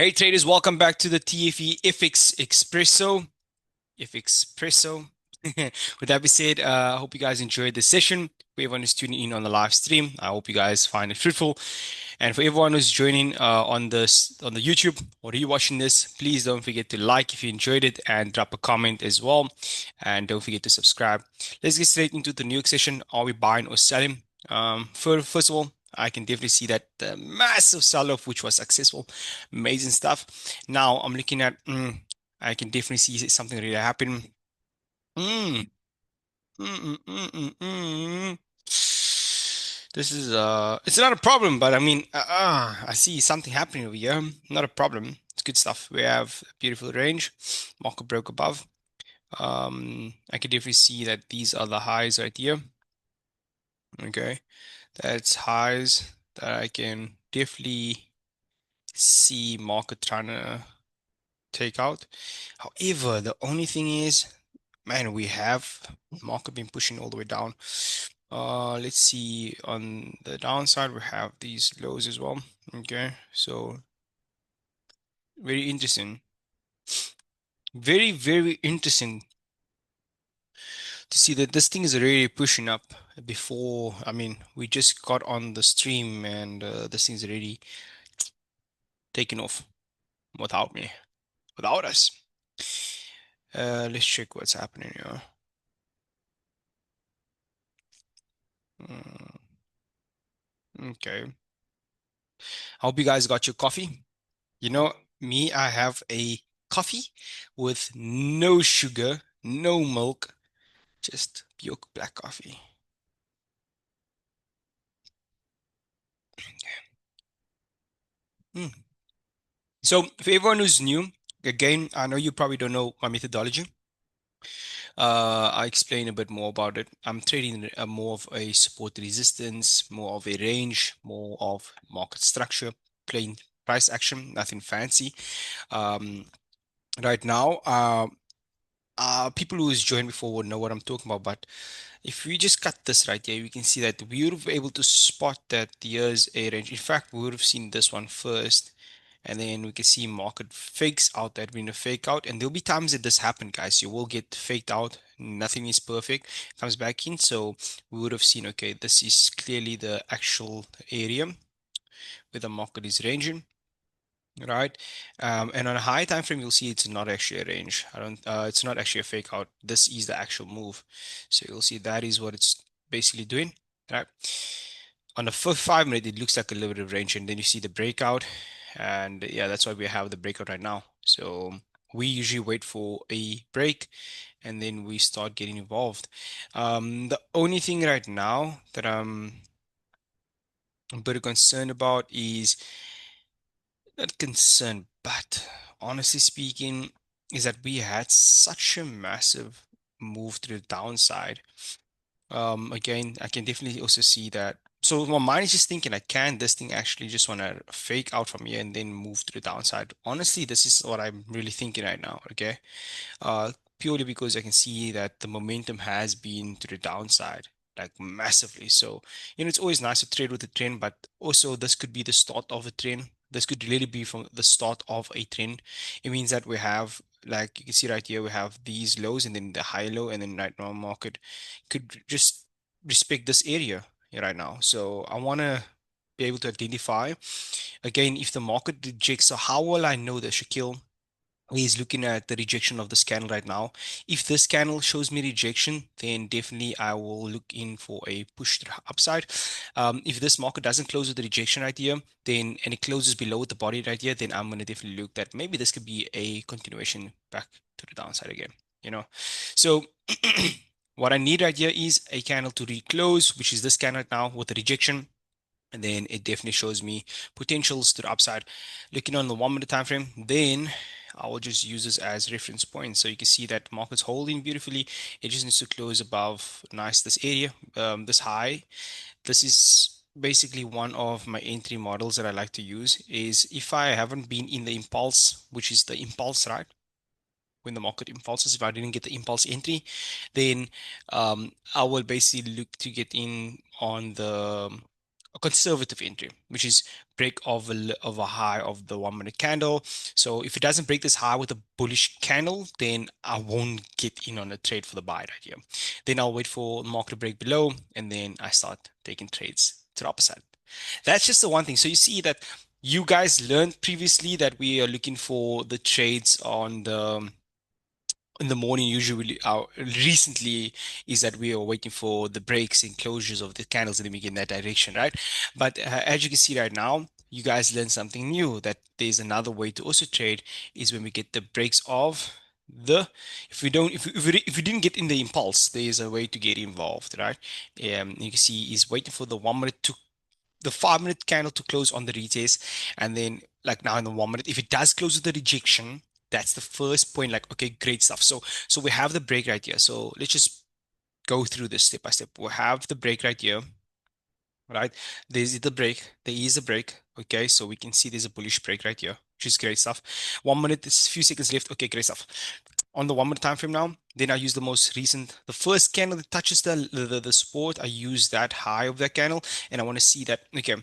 Hey traders, welcome back to the TFE FX Espresso. FX Presso. With that being said, I hope you guys enjoyed this session. For everyone who's tuning in on the live stream, I hope you guys find it fruitful. And for everyone who's joining on the YouTube or you watching this, please don't forget to like if you enjoyed it and drop a comment as well. And don't forget to subscribe. Let's get straight into the new session. Are we buying or selling? First of all, I can definitely see that the massive sell-off, which was successful, amazing stuff. Now I'm looking at, I can definitely see something really happen. Mm, mm. This is it's not a problem, but I mean, I see something happening over here. Not a problem. It's good stuff. We have a beautiful range. Market broke above. I can definitely see that these are the highs right here. Okay, that's highs that I can definitely see market trying to take out. However, the only thing is, man, we have market been pushing all the way down. Let's see on the downside, we have these lows as well. Okay, so very interesting. Very interesting to see that this thing is already pushing up before. I mean, we just got on the stream and this thing's already taken off without me, without us. Let's check what's happening here. Mm, okay. I hope you guys got your coffee. You know, me, I have a coffee with no sugar, no milk, just pure black coffee. Mm. So, for everyone who's new, again, I know you probably don't know my methodology. I explain a bit more about it. I'm trading more of a support resistance, more of a range, more of market structure, plain price action, nothing fancy. Um, right now, people who has joined before would know what I'm talking about, but if we just cut this right here, we can see that we would have been able to spot that here's a range. In fact, we would have seen this one first, and then we can see market fakes out that been a fake out, and there'll be times that this happen, guys. You will get faked out. Nothing is perfect. Comes back in, so we would have seen, okay, this is clearly the actual area where the market is ranging. Right. And on a high time frame, you'll see it's not actually a range. I don't, it's not actually a fake out. This is the actual move. So you'll see that is what it's basically doing. Right. On the 5 minute, it looks like a little bit of range, and then you see the breakout. And yeah, that's why we have the breakout right now. So we usually wait for a break and then we start getting involved. The only thing right now that I'm a bit concerned about is not concerned, but honestly speaking, is that we had such a massive move to the downside. Again, I can definitely also see that. So my mind is just thinking, like, can this thing actually just want to fake out from here and then move to the downside? Honestly, this is what I'm really thinking right now. Okay. Purely because I can see that the momentum has been to the downside, like massively. So, it's always nice to trade with the trend, but also this could be the start of a trend. This could really be from the start of a trend. It means that we have, like you can see right here, we have these lows and then the high low, and then right now market could just respect this area right now. So I want to be able to identify again if the market rejects. So how will I know that, Shaquille? He's looking at the rejection of this candle right now. If this candle shows me rejection, then definitely I will look in for a push to the upside. If this market doesn't close with the rejection right here, then and it closes below the body right here, then I'm going to definitely look that maybe this could be a continuation back to the downside again. You know, so what I need right here is a candle to reclose, which is this candle right now with the rejection, and then it definitely shows me potentials to the upside. Looking on the 1 minute time frame, then I will just use this as reference point. So you can see that market's holding beautifully. It just needs to close above nice this area, this high. This is basically one of my entry models that I like to use is if I haven't been in the impulse, which is the impulse, right? When the market impulses, if I didn't get the impulse entry, then I will basically look to get in on the a conservative entry, which is break of a high of the 1 minute candle. So if it doesn't break this high with a bullish candle, then I won't get in on a trade for the buy right here. Then I'll wait for the market to break below, and then I start taking trades to the opposite. That's just the one thing. So you see that you guys learned previously that we are looking for the trades on the in the morning. Usually recently is that we are waiting for the breaks and closures of the candles and then we get in that direction, right? But as you can see right now, you guys learned something new, that there's another way to also trade is when we get the breaks of the if we don't if we didn't get in the impulse, there's a way to get involved, right? You can see he's waiting for the 1 minute to the 5 minute candle to close on the retest, and then like now in the 1 minute, if it does close with the rejection, that's the first point. Like, okay, great stuff. So we have the break right here. So let's just go through this step by step. We have the break right here, right? There's the break. There is a break. Okay, so we can see there's a bullish break right here, which is great stuff. 1 minute, there's a few seconds left. Okay, great stuff. On the 1 minute time frame now, then I use the most recent, the first candle that touches the support. I use that high of that candle, and I want to see that, okay,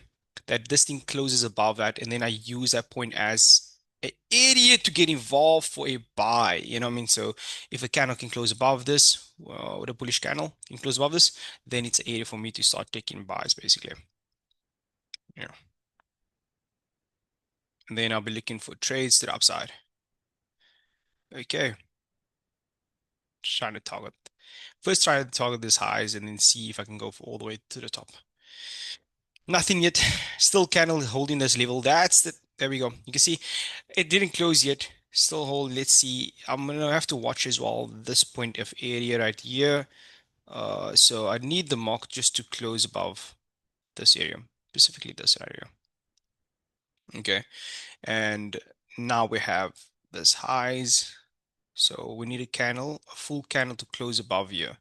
that this thing closes above that, and then I use that point as an idiot to get involved for a buy. You know what I mean? So if a candle can close above this, with a bullish candle can close above this, then it's an area for me to start taking buys basically. Yeah. And then I'll be looking for trades to the upside. Okay. Trying to target. First try to target these highs and then see if I can go for all the way to the top. Nothing yet. Still candle holding this level. There we go. You can see it didn't close yet. Still hold. Let's see. I'm gonna have to watch as well this point of area right here. So I need the mark just to close above this area, specifically this area. Okay. And now we have this highs. So we need a candle, a full candle to close above here.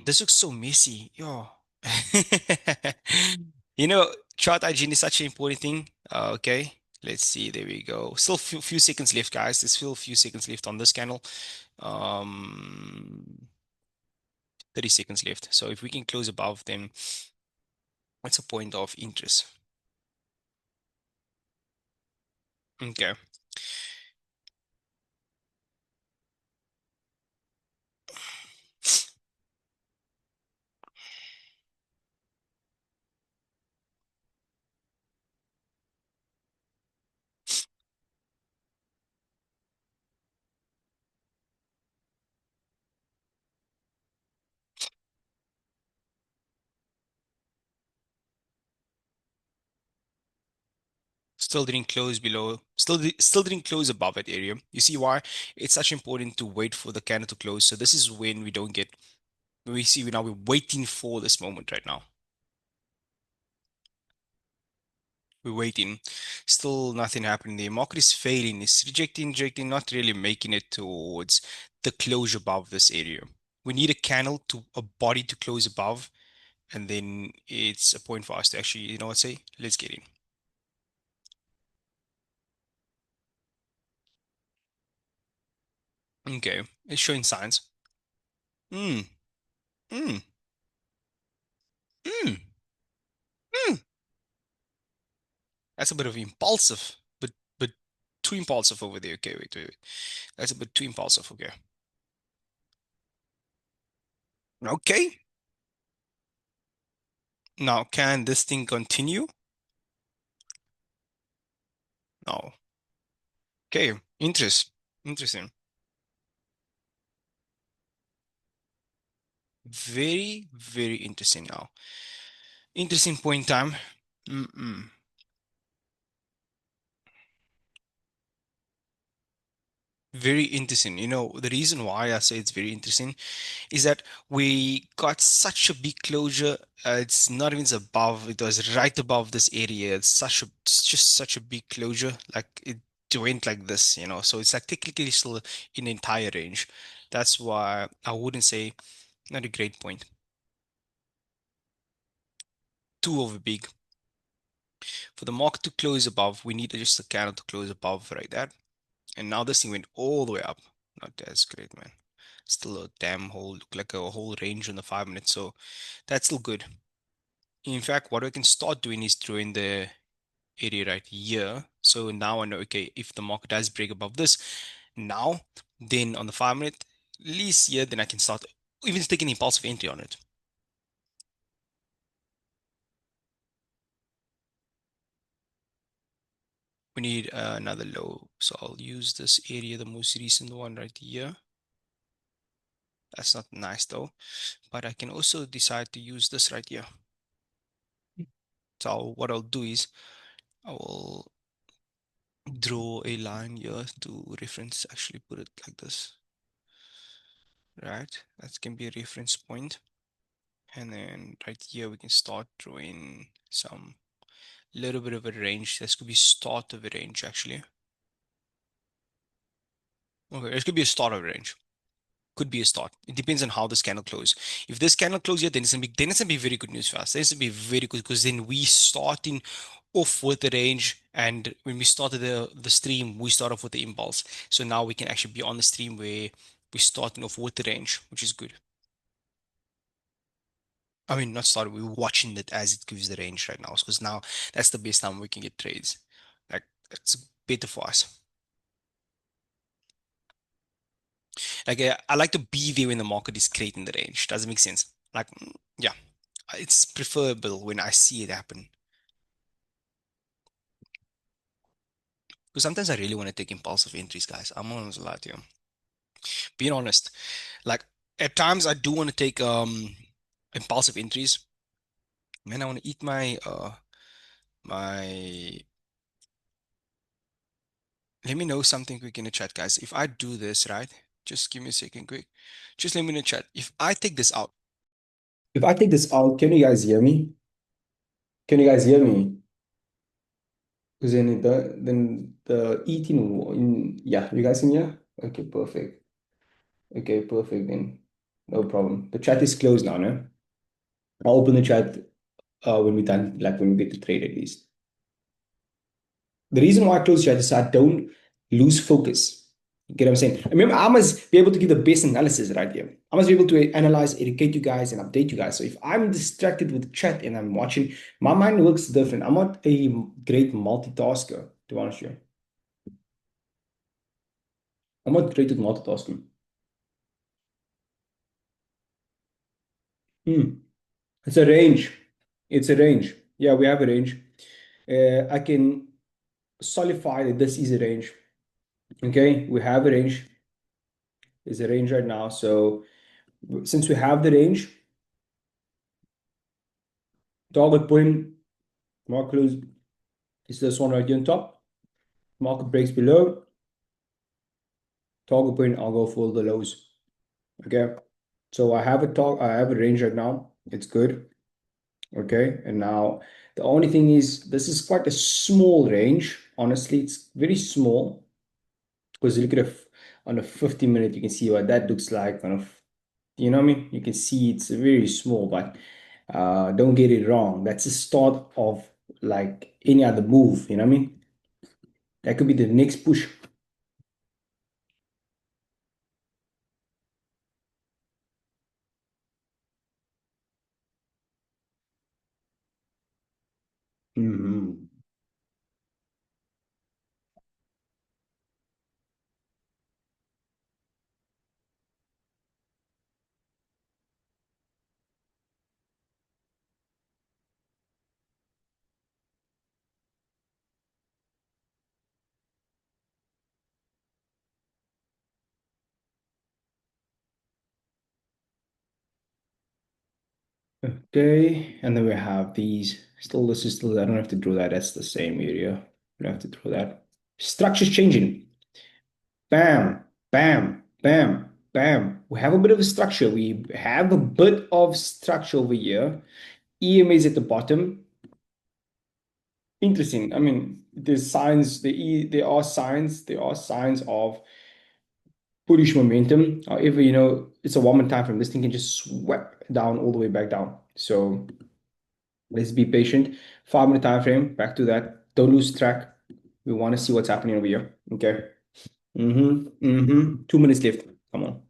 This looks so messy. Yo. You know, chart hygiene is such an important thing. Okay, let's see. There we go. Still few seconds left, guys. There's still a few seconds left on this candle. Um, 30 seconds left. So if we can close above, then what's the point of interest? Okay. Still didn't close below. Still didn't close above that area. You see why? It's such important to wait for the candle to close. So this is when we don't get. We see now we're waiting for this moment right now. We're waiting. Still nothing happening. The market is failing. It's rejecting, not really making it towards the closure above this area. We need a candle to a body to close above, and then it's a point for us to actually, you know what, say, let's get in. Okay, it's showing signs. Mm, mm, mm, mm. That's a bit of impulsive, but too impulsive over there. Okay, wait. That's a bit too impulsive. Okay. Okay. Now, can this thing continue? No. Okay. Interesting. Very, very interesting now. Interesting point time. Mm-mm. Very interesting. You know, the reason why I say it's very interesting is that we got such a big closure. It's not even above, it was right above this area. It's just such a big closure. Like it went like this, you know. So it's like technically still in the entire range. That's why I wouldn't say not a great point. Too over big. For the market to close above, we need just a candle to close above right there. And now this thing went all the way up. Not as great, man. Still a damn whole, look like a whole range on the 5 minutes. So that's still good. In fact, what I can start doing is drawing the area right here. So now I know, okay, if the market does break above this now, then on the 5 minute, at least here, then I can start even taking impulsive entry on it. We need another low. So I'll use this area, the most recent one right here. That's not nice though, but I can also decide to use this right here. So what I'll do is I will draw a line here to reference, actually put it like this, right? That can be a reference point. And then right here, we can start drawing some little bit of a range. This could be start of a range actually. Okay, this could be a start of a range. Could be a start. It depends on how this candle close. If this candle close here, then it's gonna be very good news for us. Then it's gonna be very good because then we starting off with the range, and when we started the stream, we start off with the impulse. So now we can actually be on the stream where we're starting off with the range, which is good. I mean, not starting, we're watching it as it gives the range right now, because now that's the best time we can get trades. Like it's better for us. Like I like to be there when the market is creating the range. Does it make sense? Like yeah, it's preferable when I see it happen. Because sometimes I really want to take impulsive entries, guys. I'm not gonna lie to you. Being honest, like at times I do want to take impulsive entries. Man, I want to eat my. Let me know something quick in the chat, guys. If I do this right, just give me a second, quick. Just let me know in the chat. If I take this out, If I take this out, can you guys hear me? Can you guys hear me? Because then the eating yeah, you guys can hear? Okay, perfect. Okay, perfect then. No problem. The chat is closed now, no? I'll open the chat when we're done, like when we get to trade at least. The reason why I close chat is so I don't lose focus. You get what I'm saying? Remember, I must be able to give the best analysis right here. I must be able to analyze, educate you guys, and update you guys. So if I'm distracted with chat and I'm watching, my mind works different. I'm not a great multitasker, to be honest with you. I'm not great at multitasking. Hmm. It's a range. It's a range. Yeah, we have a range. I can solidify that this is a range. Okay, we have a range. There's a range right now. So since we have the range, target point, market close is this one right here on top. Market breaks below, target point, I'll go for the lows. Okay. So I have a range right now. It's good. Okay. And now the only thing is this is quite a small range. Honestly, it's very small because you look at it on a 50-minute, you can see what that looks like. Kind of, you know what I mean? You can see it's very small, but don't get it wrong. That's the start of like any other move. You know what I mean? That could be the next push. Mhm. Okay, and then we have these. Still, this is still, I don't have to draw that. That's the same area. I don't have to draw that. Structure's changing. Bam, bam, bam, bam. We have a bit of a structure. We have a bit of structure over here. EMA is at the bottom. Interesting. I mean, there's signs, there are signs of bullish momentum. However, it's a 1 minute time frame. This thing can just sweep down all the way back down. So let's be patient. 5 minute time frame. Back to that. Don't lose track. We want to see what's happening over here. Okay. 2 minutes left. Come on.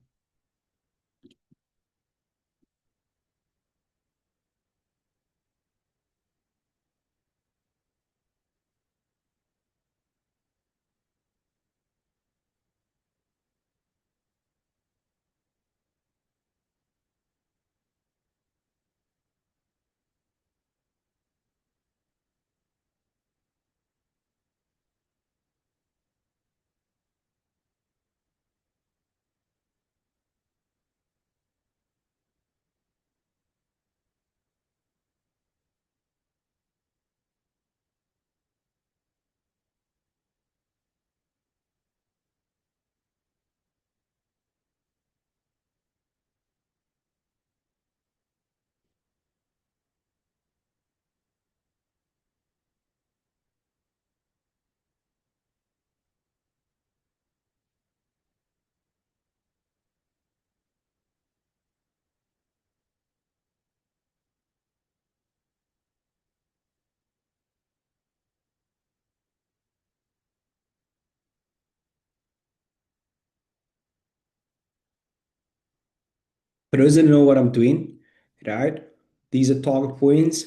For those that know what I'm doing, right? These are target points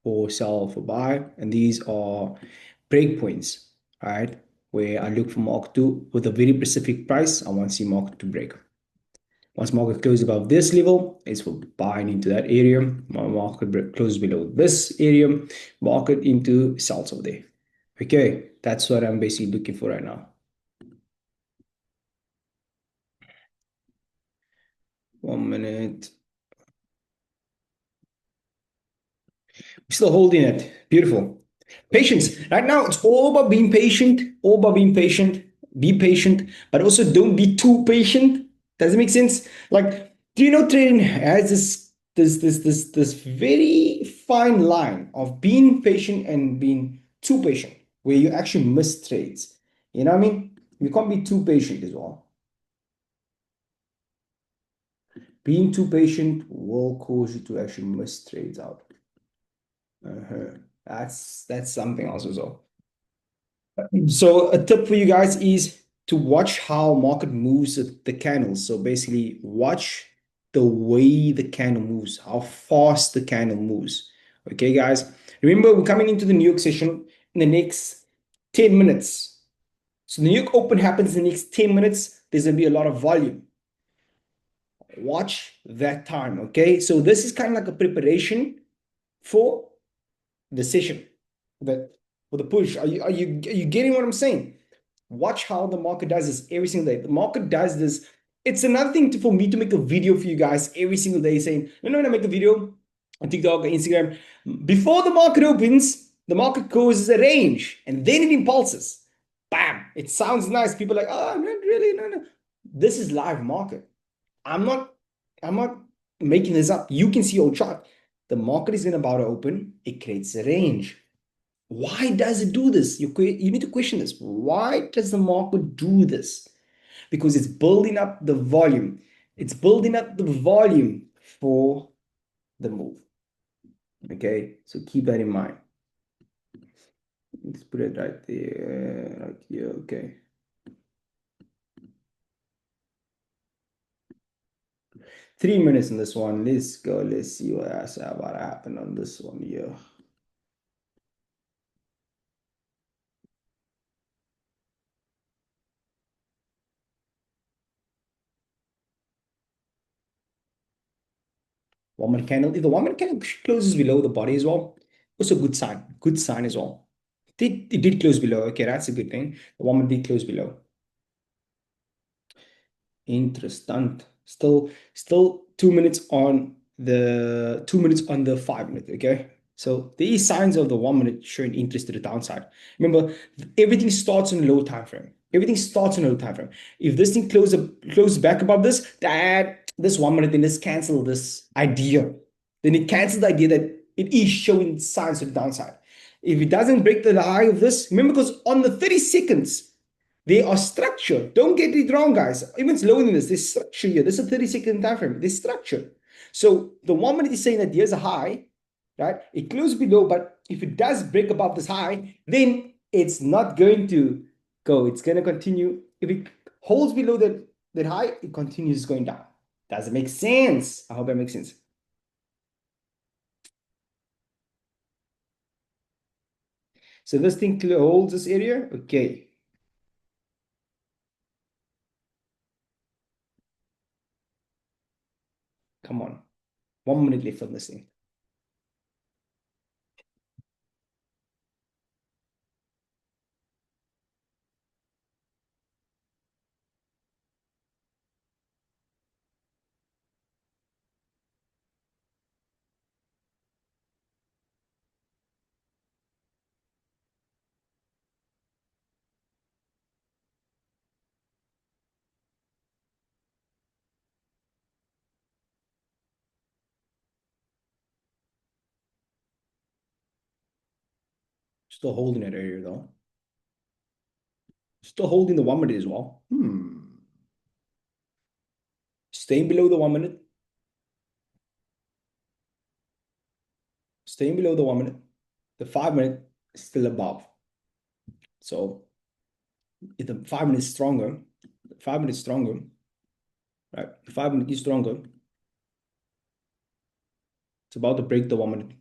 for sell for buy, and these are break points, right? Where I look for market to with a very specific price. I want to see market to break. Once market closes above this level, it's for buying into that area. Market closes below this area, market into sells over there. Okay, that's what I'm basically looking for right now. 1 minute. Still holding it. Beautiful. Patience. Right now, it's all about being patient. All about being patient. Be patient, but also don't be too patient. Does it make sense? Like, do you know trading has this very fine line of being patient and being too patient, where you actually miss trades. You know what I mean? You can't be too patient as well. Being too patient will cause you to actually miss trades out. That's something else as well. So a tip for you guys is to watch how market moves the candles. So basically watch the way the candle moves, how fast the candle moves. Okay, guys. Remember, we're coming into the New York session in the next 10 minutes. So the New York Open happens in the next 10 minutes. There's gonna be a lot of volume. Watch that time. Okay. So this is kind of like a preparation for the session that for the push. Are you getting what I'm saying? Watch how the market does this every single day. The market does this. It's another thing for me to make a video for you guys every single day saying, when I make a video on TikTok or Instagram, before the market opens, the market causes a range and then it impulses. Bam! It sounds nice. People are like, oh, not really, no. This is live market. I'm not, I'm not making this up. You can see your chart. The market is about to open. It creates a range. Why does it do this? You need to question this. Why does the market do this? Because it's building up the volume. It's building up the volume for the move. Okay, so keep that in mind. Let's put it right there, right here. Okay. 3 minutes on this one. Let's go. Let's see what's about to happen on this one here. 1 minute candle. If the 1 minute candle closes below the body as well, also good sign. Good sign as well. It did close below. Okay, that's a good thing. The 1 minute did close below. Interessant. Still 2 minutes on the 2 minutes on the 5 minute. Okay. So there is signs of the 1 minute showing interest to the downside. Remember, everything starts in a low time frame. Everything starts in a low time frame. If this thing closes back above this 1 minute, then let's cancel this idea. Then it cancels the idea that it is showing signs of the downside. If it doesn't break the high of this, remember, because on the 30 seconds, they are structured. Don't get it wrong, guys. Even slower than this, there's structure here. This is a 30-second time frame. There's structure. So the 1 minute is saying that here's a high, right? It closes below, but if it does break above this high, then it's not going to go. It's going to continue. If it holds below that high, it continues going down. Does it make sense? I hope that makes sense. So this thing holds this area. Okay. Come on. 1 minute left on this thing. Still holding that area though. Still holding the 1 minute as well. Staying below the 1 minute. Staying below the 1 minute. The 5 minute is still above. So if the 5 minute is stronger, the 5 minute is stronger, right? The 5 minute is stronger. It's about to break the 1 minute.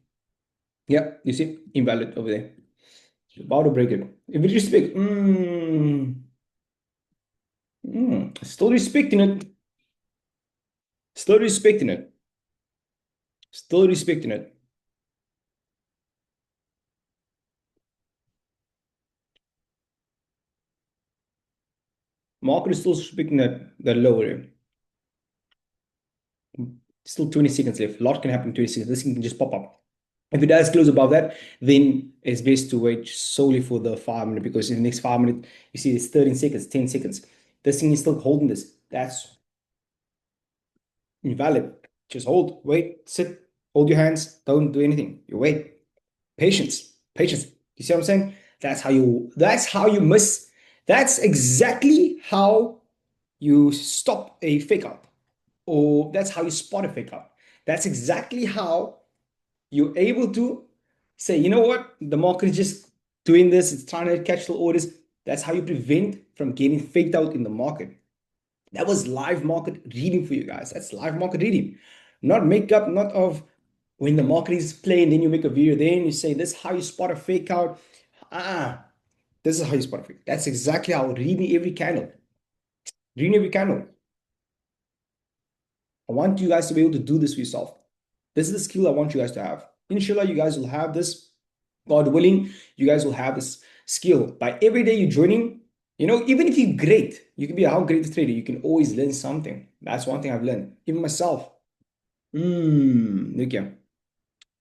Yeah, you see, invalid over there. It's about to break it. If we respect, still respecting it. Still respecting it. Still respecting it. Market is still respecting that lower area. Still 20 seconds left. A lot can happen in 20 seconds. This thing can just pop up. If it does close above that, then it's best to wait solely for the 5 minute, because in the next 5 minutes, you see it's 13 seconds, 10 seconds. This thing is still holding this. That's invalid. Just hold, wait, sit, hold your hands, don't do anything. You wait. Patience. Patience. You see what I'm saying? That's exactly how you stop a fake out. Or that's how you spot a fake out. That's exactly how you're able to say, you know what, the market is just doing this, it's trying to catch the orders. That's how you prevent from getting faked out in the market. That was live market reading for you guys. That's live market reading, not makeup, not of when the market is playing, then you make a video, then you say this is how you spot a fake out. Ah, this is how you spot a fake. That's exactly how reading every candle. Reading every candle. I want you guys to be able to do this for yourself. This is the skill I want you guys to have. Inshallah, you guys will have this. God willing, you guys will have this skill. By every day you're joining, even if you're great, you can be how great a trader, you can always learn something. That's one thing I've learned. Even myself. Look here.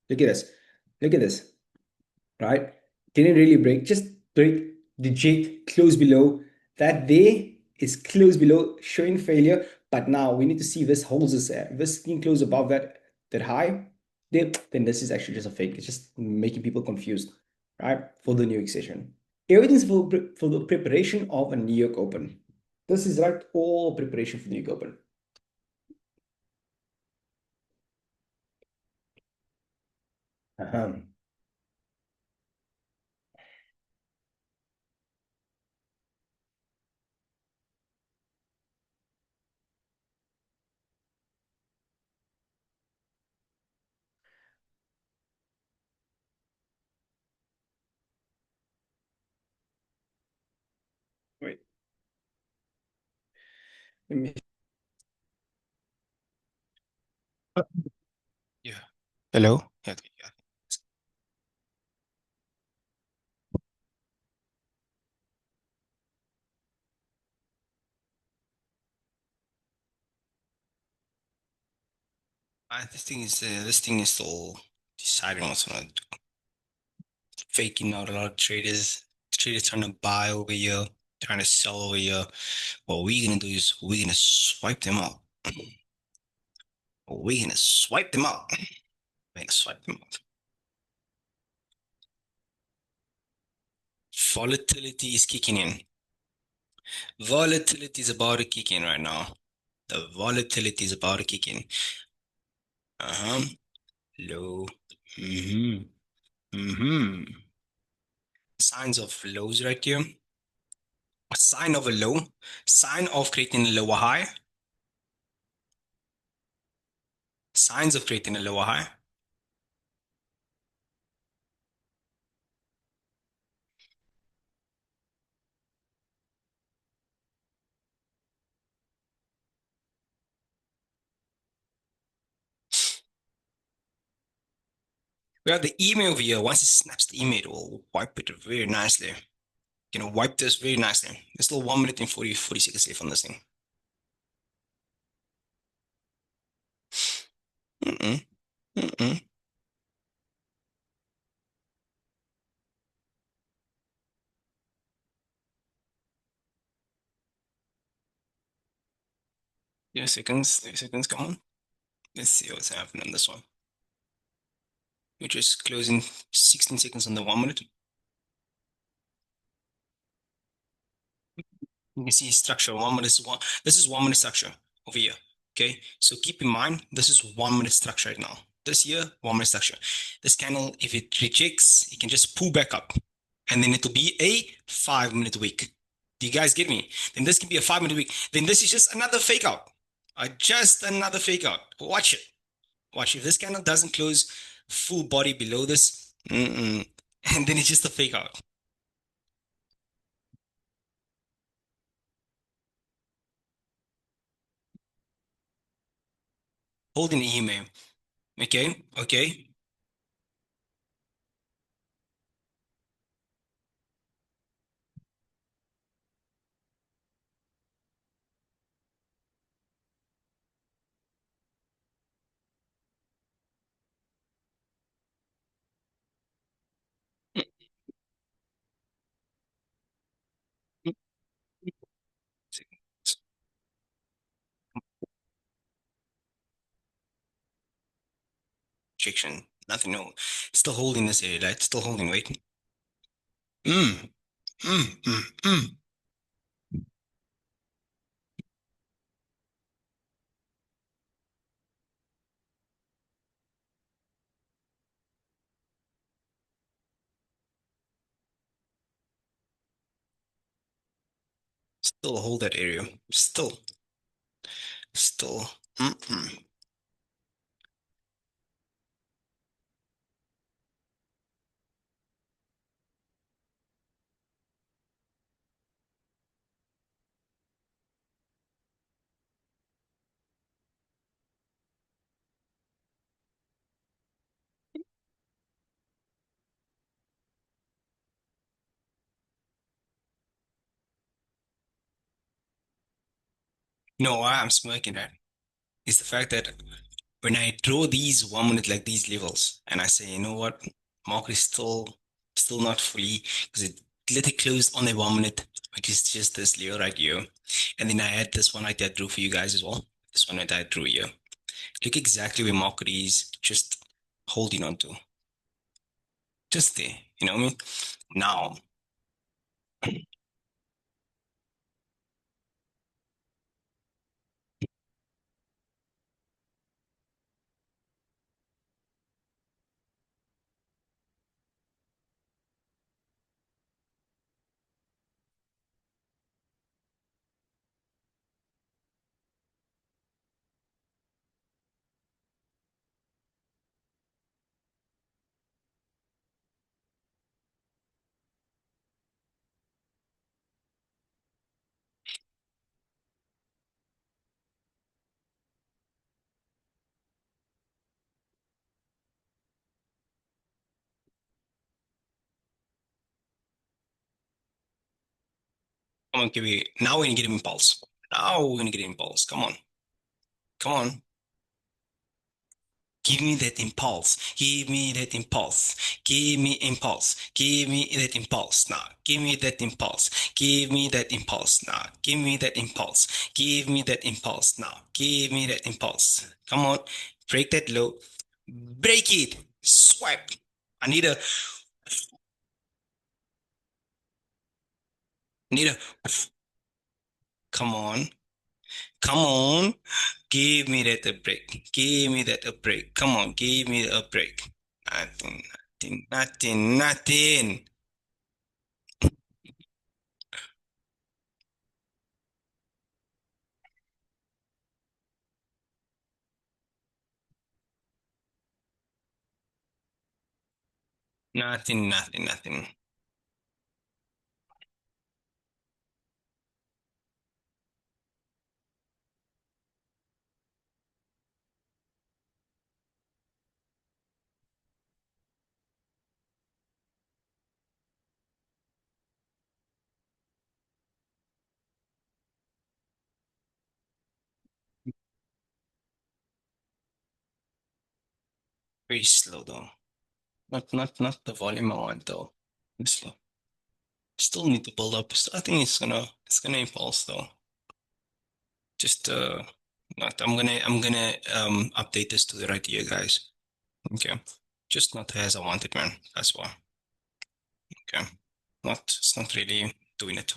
Look at this. Look at this. Right? Didn't really break, just break the jet close below. That there is close below, showing failure. But now we need to see if this holds us there. If this thing close above that high, then this is actually just a fake. It's just making people confused, right? For the New York session. Everything's for the preparation of a New York Open. This is right, all preparation for the New York Open. Uh-huh. Wait, let me. Yeah. Hello? Yeah. Yeah. This thing is still deciding what's gonna do. Faking out a lot of traders. Traders trying to buy over here, trying to sell over here. What we're gonna do is we're gonna swipe them out. We're gonna swipe them out. We're gonna swipe them out. Volatility is kicking in. Volatility is about to kick in right now. The volatility is about to kick in. Uh-huh. Low. Mm-hmm. Mm-hmm. Signs of lows right here. A sign of a low. Sign of creating a lower high. Signs of creating a lower high. We have the email over here. Once it snaps the email, it will wipe it very nicely. Wipe this very nicely. There's still 1 minute and 40 seconds left on this thing. Mm-mm. Mm-mm. Yeah, seconds. 3 seconds. Come on. Let's see what's happening on this one. We're just closing 16 seconds on the 1 minute. You can see structure. 1 minute is one. This is 1 minute structure over here. Okay. So keep in mind, this is 1 minute structure right now. This here, 1 minute structure. This candle, if it rejects, it can just pull back up. And then it'll be a 5 minute wick. Do you guys get me? Then this can be a 5 minute wick. Then this is just another fake out. Just another fake out. Watch it. Watch, if this candle doesn't close full body below this, and then it's just a fake out. Holding the email. Okay, okay. Rejection. Nothing, no. Still holding this area, right? Still holding, wait. Mm, mm. Still hold that area. Still. Mm-mm. You know why I'm smirking at? It's the fact that when I draw these 1 minute like these levels, and I say, you know what, market is still not fully because it let it close on a 1 minute, which is just this level right here. And then I add this one right there I drew for you guys as well. This one that I drew here. Look exactly where market is just holding on to. Just there. You know what I mean? Now, come on, give me now we're gonna get an impulse. Now we're gonna get an impulse. Come on. Come on. Give me that impulse. Give me that impulse. Give me impulse. Give me that impulse now. Give me that impulse. Give me that impulse now. Give me that impulse. Give me that impulse now. Give me that impulse. Come on. Break that low. Break it. Swipe. I need a come on. Come on. Give me that a break. Give me that a break. Come on. Give me a break. Nothing. Nothing. Very slow though. Not the volume I want though. It's slow. Still need to build up. I think it's gonna impulse though. Just not I'm gonna update this to the right ear, guys. Okay. Just not as I wanted, man. That's why. Okay. It's not really doing it.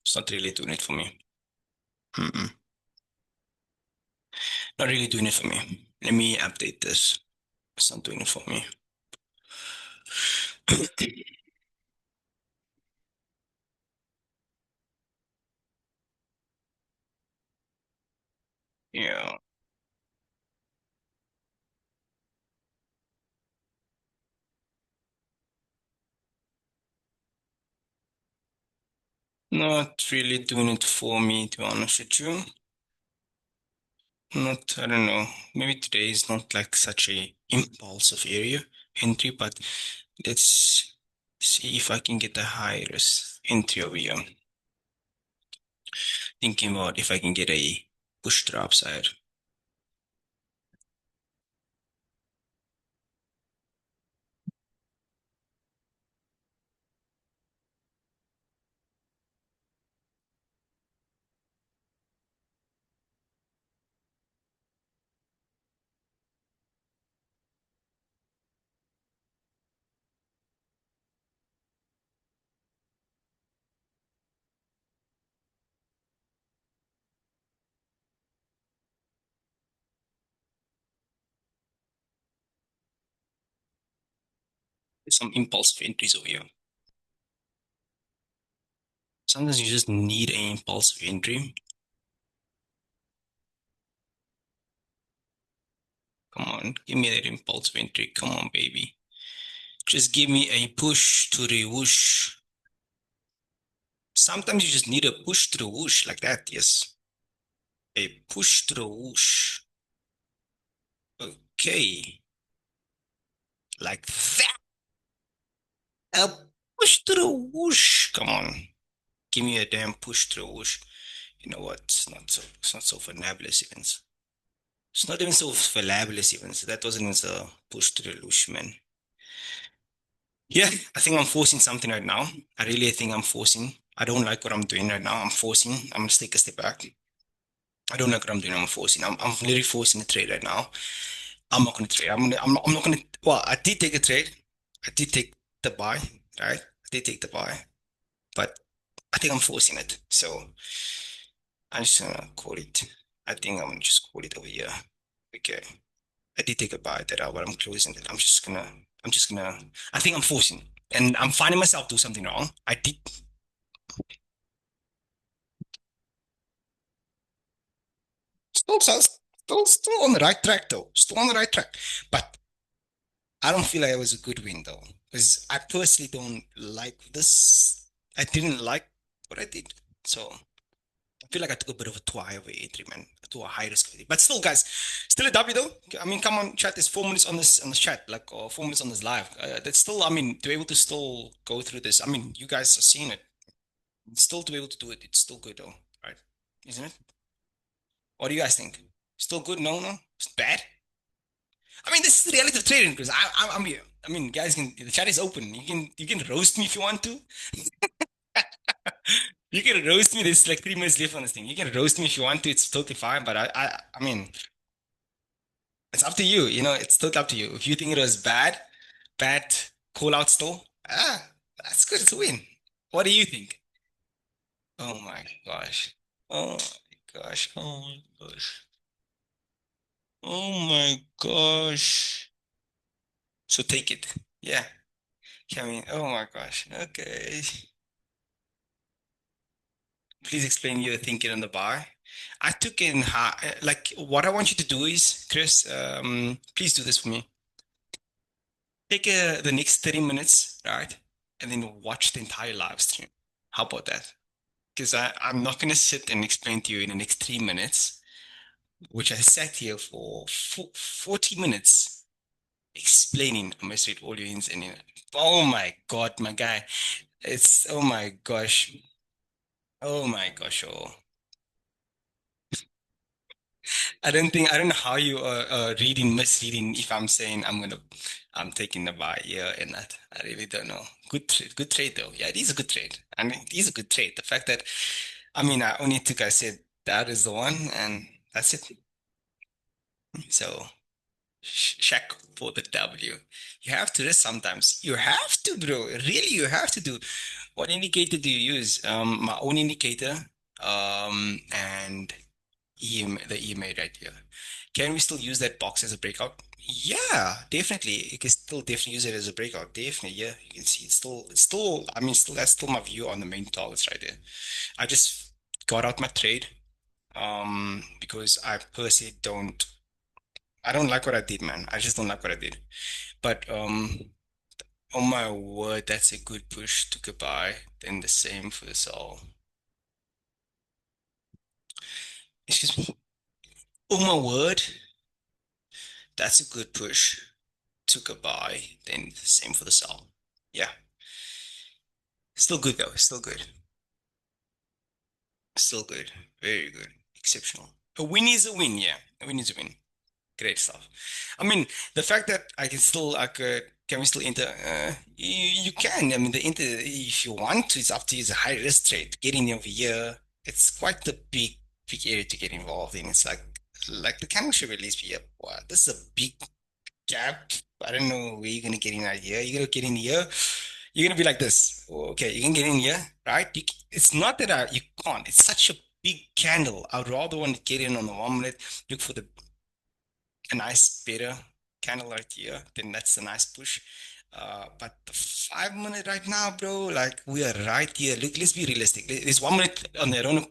It's not really doing it for me. Mm-mm. Not really doing it for me. Let me update this. It's not doing it for me. Yeah. Not really doing it for me, to be honest with you. Not, I don't know. Maybe today is not like such a impulsive area entry, but let's see if I can get a high risk entry over here. Thinking about if I can get a push to the upside. There's some impulsive entries over here. Sometimes you just need an impulsive entry. Come on, give me that impulsive entry. Come on, baby. Just give me a push to the whoosh. Sometimes you just need a push to the whoosh like that. Yes. A push to the whoosh. Okay. Like that. A push to the whoosh. Come on. Give me a damn push to the whoosh. You know what? It's not so fabulous even. It's not even so fabulous even. That wasn't even a push to the whoosh, man. Yeah, I think I'm forcing something right now. I really think I'm forcing. I don't like what I'm doing right now. I'm forcing. I'm gonna take a step back. I don't like what I'm doing. I'm forcing. I'm literally forcing the trade right now. I'm not gonna trade. I'm not gonna. Well, I did take a trade. I did take the buy, right? I did take the buy, but I think I'm forcing it. So I'm just gonna call it. I think I'm gonna just call it over here. Okay. I did take a buy that out, but I'm closing it. I'm just gonna. I think I'm forcing, and I'm finding myself do something wrong. I did. Still on the right track though. Still on the right track, but I don't feel like it was a good win though, because I personally don't like this. I didn't like what I did, so I feel like I took a bit of a too high of a entry, man, to a high risk. But still, guys, still a W though. I mean, come on, chat. There's 4 minutes on this chat, like, or 4 minutes on this live. That's still, I mean, to be able to still go through this. I mean, you guys are seeing it. Still to be able to do it, it's still good though, right? Isn't it? What do you guys think? Still good? No, no, it's bad. I mean, this is the reality of trading because I'm here. I mean, guys, can the chat is open. You can roast me if you want to. You can roast me. There's like 3 minutes left on this thing. You can roast me if you want to. It's totally fine. But I mean, it's up to you. You know, it's totally up to you. If you think it was bad call out still. That's good. It's a win. What do you think? Oh my gosh. Oh my gosh. Oh my gosh. Oh my gosh. So take it. Yeah. I mean, oh my gosh. Okay. Please explain your thinking on the bar. I took in like what I want you to do is, Chris, please do this for me. Take the next 30 minutes, right? And then watch the entire live stream. How about that? Because I'm not going to sit and explain to you in the next 3 minutes, which I sat here for 40 minutes explaining I'm going to straight all your ins and in. Oh my God, my guy. It's, oh my gosh. Oh my gosh. Oh. I don't know how you are reading, misreading if I'm saying I'm taking the buy here and that. I really don't know. Good trade though. Yeah, it is a good trade. I mean, it is a good trade. The fact that, I mean, I only took, I said that is the one and that's it. So, check for the W. You have to risk sometimes. You have to, bro. Really, you have to do. What indicator do you use? My own indicator, and the EMA right here. Can we still use that box as a breakout? Yeah, definitely. You can still definitely use it as a breakout. Definitely, yeah. You can see it's still, I mean, still, that's still my view on the main targets right there. I just got out my trade, because I personally I don't like what I did, man. I just don't like what I did. But, oh my word, that's a good push to goodbye. Then the same for the sell. Excuse me. Oh my word, that's a good push. Took a buy, then same for the sell. Yeah, still good though. Still good. Still good. Very good. Exceptional. A win is a win. Yeah, a win is a win. Great stuff. I mean, the fact that I can still, I could, can we still enter? You can. I mean, the enter, if you want to, it's up to you. It's a high risk trade. Getting over here, it's quite the big area to get involved in. It's like the camel should at least be up. Wow, this is a big gap. I don't know where you're gonna get in out here. You're gonna get in here. You're gonna be like this. Okay, you can get in here, right? It's not that you can't. It's such a big candle. I'd rather want to get in on the 1 minute, look for the a nice better candle right here, then that's a nice push. But the 5 minute right now, bro, like we are right here. Look, let's be realistic. There's 1 minute on there. I don't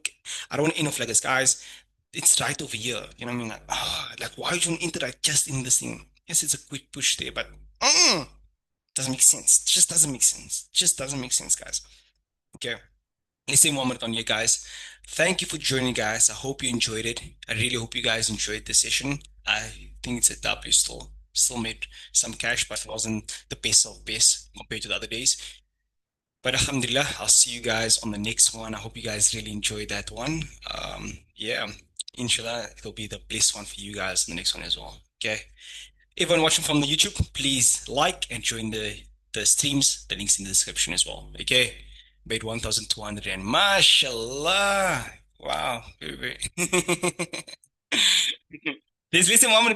want to end off like this, guys. It's right over here. You know what I mean? Like why would you enter like just in this thing? Yes, it's a quick push there, but doesn't make sense. Just doesn't make sense. Just doesn't make sense, guys. Okay. Let's say 1 minute on you guys. Thank you for joining, guys. I hope you enjoyed it. I really hope you guys enjoyed the session. I think it's a W still. Still made some cash, but it wasn't the best of best compared to the other days. But alhamdulillah, I'll see you guys on the next one. I hope you guys really enjoyed that one. Yeah, inshallah, it'll be the best one for you guys in the next one as well. Okay. Everyone watching from the YouTube, please like and join the streams. The links in the description as well. Okay. Made 1,200 and mashallah. Wow. Very, very. There's recent moment